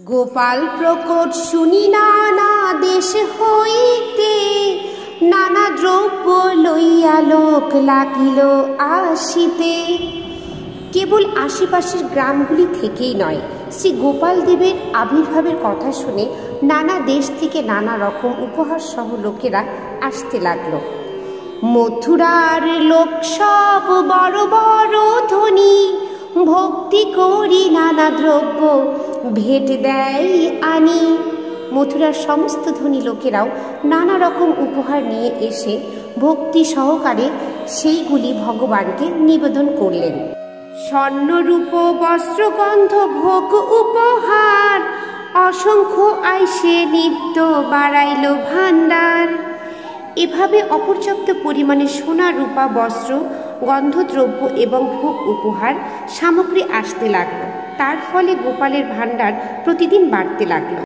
গোপাল প্রকট শুনি নানা দেশ হইতে, নানা দ্রব্য লইয়া লোক লাগিল আসিতে। কেবল আশেপাশের গ্রামগুলি থেকেই নয়, শ্রী গোপাল দেবের আবির্ভাবের কথা শুনে নানা দেশ থেকে নানা রকম উপহার সহ লোকেরা আসতে লাগলো। মথুরার লোক সব বড় বড় ধনী, ভক্তি করি নানা দ্রব্য ভেট দেয় আনি। মথুরার সমস্ত ধনী লোকেরাও নানা রকম উপহার নিয়ে এসে ভক্তি সহকারে সেইগুলি ভগবানকে নিবেদন করলেন। স্বর্ণরূপ বস্ত্রগন্ধ ভোগ উপহার, অসংখ্য আইসে নিত্য বাড়াইল ভাণ্ডার। এভাবে অপর্যাপ্ত পরিমাণে সোনা রূপা বস্ত্র, গন্ধদ্রব্য এবং ভোগ উপহার সামগ্রী আসতে লাগলো। তার ফলে গোপালের ভাণ্ডার প্রতিদিন বাড়তে লাগলো।